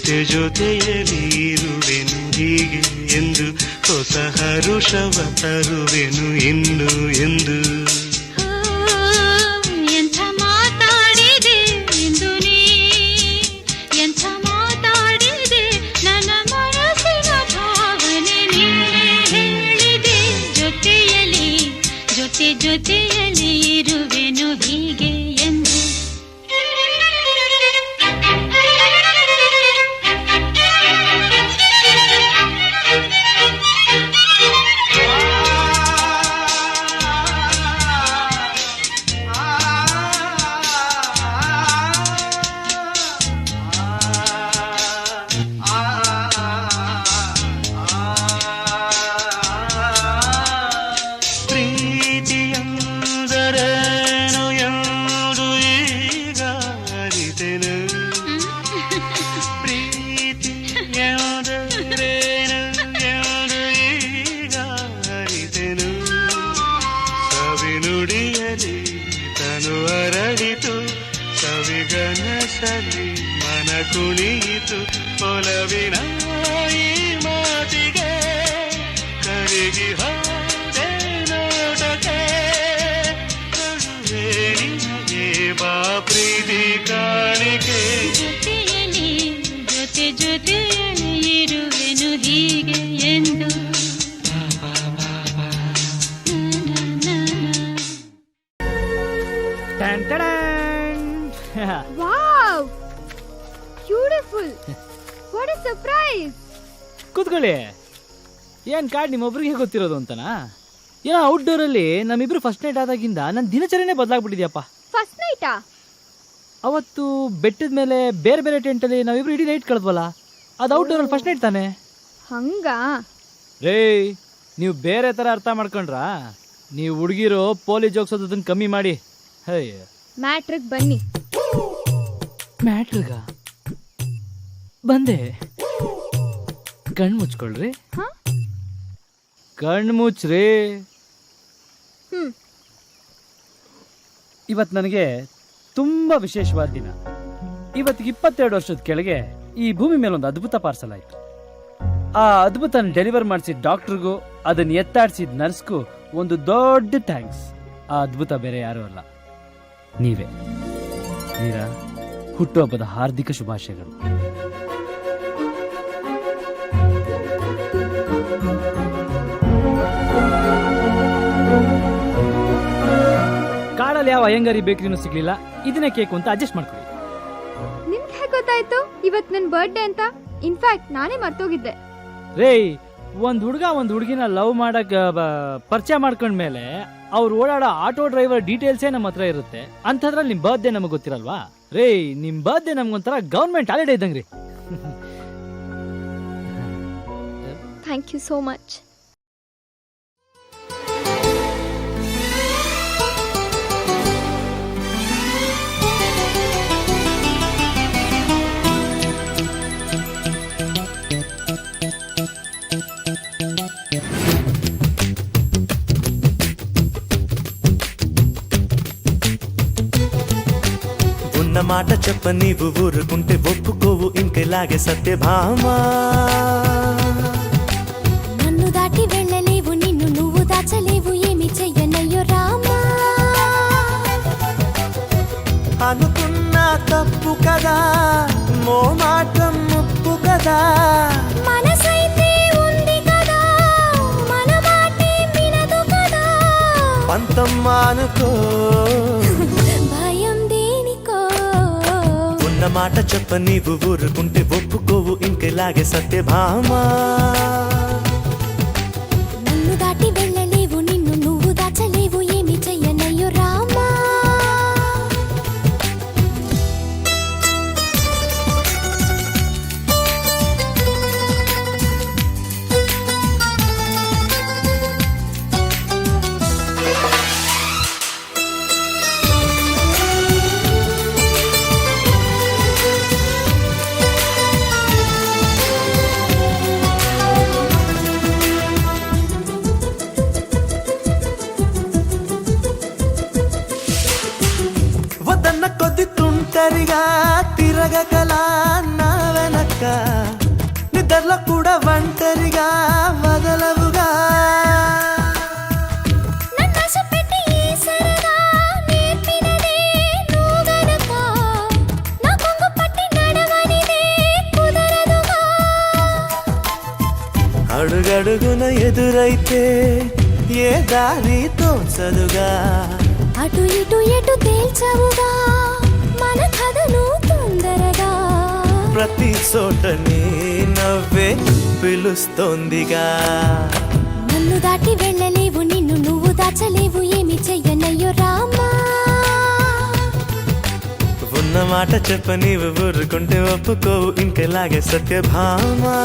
ಜೊತೆ ಜೊತೆಯಲ್ಲಿ ಇರುವೆನು ಹೀಗೆ ಎಂದು ಹೊಸ ಹರುಷವ ತರುವೆನು ಇನ್ನು ಎಂದು. ಎಂಥ ಮಾತಾಡಿದೆ ಎಂದು ನೀ, ಎಂಥ ಮಾತಾಡಿದೆ ನನ್ನ ಮನಸ್ಸಿನ ಭಾವನೆ ನೀನೇ ಹೇಳಿದೆ. ಜೊತೆಯಲ್ಲಿ ಜೊತೆ ಜೊತೆಯಲ್ಲಿ ಇರುವೆನು ಹೀಗೆ ಎಂದು. ಮನ ಕುಣಿಯಿತು ಒಲವಿನ ಈ ಮಾತಿಗೆ ಕರಗಿ ಹೋದೆ ನೋಟಕ್ಕೆ. ಕರುವೆ ನಿನಗೆ ಬಾ ಪ್ರೀತಿ ಕಾಣಿಕೆ. ಜೊತೆಯಲ್ಲಿ ಜೊತೆ ಜೊತೆಯಲ್ಲಿ ಇರುವೆನು ಹೀಗೆ ಎಂದು. Wow, beautiful. What A surprise. ಕೂತ್ಕೊಳ್ಳಿ. ಏನ್ ಕಾರ್ಡ್ ನಿಮ್ಮೊಬ್ರಿಗೆ ಗೊತ್ತಿರೋದು ಅಂತನಾ? ಏನೋ ಔಟ್ಡೋರ್ ಅಲ್ಲಿ ನಮ್ಮಿಬ್ರು ಫಸ್ಟ್ ನೈಟ್ ಆದಾಗಿಂದ ನನ್ನ ದಿನಚರಿನೇ ಬದಲಾಗ್ಬಿಟ್ಟಿದ್ಯಪ್ಪ. ಫಸ್ಟ್ ನೈಟಾ? ಅವತ್ತು ಬೆಟ್ಟದ ಮೇಲೆ ಬೇರೆ ಬೇರೆ ಟೆಂಟಲ್ಲಿ ನಾವಿಬ್ರು ಇಡೀ ನೈಟ್ ಕಳೆದ್ವಲ್ಲ, ಅದು ಔಟ್ಡೋರ್ ಅಲ್ಲಿ ಫಸ್ಟ್ ನೈಟ್ ತಾನೆ? ಹಂಗ ರೇ, ನೀವು ಬೇರೆ ತರ ಅರ್ಥ ಮಾಡ್ಕೊಂಡ್ರಾ? ನೀವು ಹುಡುಗಿರು ಪೋಲಿ ಜೋಗ್ಸೋದನ್ನ ಕಮ್ಮಿ ಮಾಡಿ. ಮ್ಯಾಟ್ರಿಗ್ ಬನ್ನಿ. ಮ್ಯಾಟ್ರಿಗ ಬಂದೆ. ಕಣ್ಣು ಮುಚ್ಕೊಳ್ರಿ. ಕಣ್ಣು ಮುಚ್ಚ್ರಿ. ಇವತ್ತು ನನಗೆ ತುಂಬಾ ವಿಶೇಷವಾದ ದಿನ. ಇವತ್ತಿಗೆ 22 ವರ್ಷದ ಕೆಳಗೆ ಈ ಭೂಮಿ ಮೇಲೆ ಒಂದು ಅದ್ಭುತ ಪಾರ್ಸಲ್ ಆಯ್ತು. ಆ ಅದ್ಭುತನ ಡೆಲಿವರ್ ಮಾಡಿಸಿದ ಡಾಕ್ಟರ್ಗೂ ಅದನ್ನ ಎತ್ತಾಡಿಸಿದ ನರ್ಸ್ಗೂ ಒಂದು ದೊಡ್ಡ ಥ್ಯಾಂಕ್ಸ್. ಆ ಅದ್ಭುತ ಬೇರೆ ಯಾರು ಅಲ್ಲ, ನೀವೇ. ಮೀರಾ, ಹುಟ್ಟುಹಬ್ಬದ ಹಾರ್ದಿಕ ಶುಭಾಶಯಗಳು. ಕಾಡಲ್ಲಿ ಯಾವ ಅಯ್ಯಂಗಾರಿ ಬೇಕರಿನೂ ಸಿಗ್ಲಿಲ್ಲ, ಇದನ್ನೇ ಕೇಕು ಅಂತ ಅಡ್ಜಸ್ಟ್ ಮಾಡ್ಕೊಳ್ಳಿ. ನಿಮ್ಗೆ ಹೇಗೆ ಗೊತ್ತಾಯ್ತು ಇವತ್ತು ನನ್ನ ಬರ್ತ್ಡೇ ಅಂತ? ಇನ್ಫ್ಯಾಕ್ಟ್ ನಾನೇ ಮರ್ತೋಗಿದ್ದೆ. ರೇ, ಒಂದ್ ಹುಡುಗ ಒಂದ್ ಹುಡುಗಿನ ಲವ್ ಮಾಡಕ್ ಪರಿಚಯ ಮಾಡ್ಕೊಂಡ್ಮೇಲೆ ಅವ್ರು ಓಡಾಡೋ ಆಟೋ ಡ್ರೈವರ್ ಡೀಟೇಲ್ಸೇ ನಮ್ಮ ಹತ್ರ ಇರುತ್ತೆ. ಅಂಥದ್ರಲ್ಲಿ ನಿಮ್ ಬರ್ತ್ಡೇ ನಮಗೆ ಗೊತ್ತಿರಲ್ವಾ? ರೇ, ನಿಮ್ ಬರ್ತ್ಡೇ ನಮ್ಗೊಂಥರ ಗವರ್ಮೆಂಟ್ ಹಾಲಿಡೇ ಇದ್ದಂಗ್ರಿ. Thank you so much. మాట చెప్ప నీవు ఊరుకుంటే ఒప్పుకోవు ఇంకెలాగే సత్యభామ. నన్ను దాటి వెళ్ళలేవు, నిన్ను నువ్వు దాచలేవు, ఏమి చెయ్యనయ్యో రామా. అనుకున్నా తప్పు కదా, మోమాటం ముప్పు కదా. మనసైతే ఉంది కదా, మన మాటే వినదు కదా. పంతం మానుకో, మాట చెప్ప నీవు ఊరుకుంటే ఒప్పుకోవు ఇంకెలాగే సత్యభామ. నన్ను దాటి వెళ్ళలేవు, నిన్ను నువ్వు దాచలేవు, ఏమి చెయ్యనయ్యో రామా. అడుగున ఎదురైతే ఏ దారి తోచదుగా అటు ఇటు ఎటు తేల్చవుగా మన కథను తొందరగా ప్రతి చోట నీ నవ్వే పిలుస్తోందిగా నన్ను దాటి వెళ్ళలేవు నిన్ను నువ్వు దాచలేవు ఏమి చెయ్యనయ్యో రామా ఉన్న మాట చెప్ప నీవు ఊరుకుంటే ఒప్పుకోవు ఇంకెలాగే సత్యభామా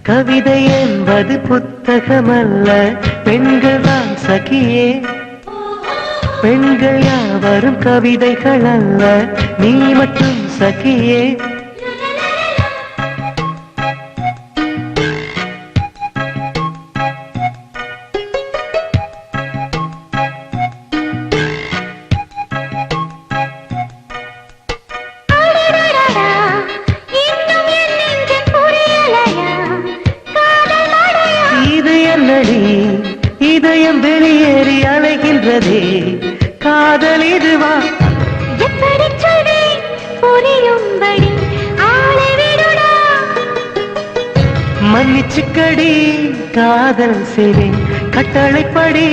கவிதை என்பது புத்தகமல்ல பெண்கள் தான் சகியே பெண்கள் யாவரும் கவிதைகள் அல்ல நீ மட்டும் சகியே இதயம் வெளியேறி அலைகின்றதே காதல் இதுவா எப்படி சொல்வேன் புரியும்படி ஆளை விடுடா மன்னிச்சுக்கடி காதல் செய்வேன் கட்டளைப்படி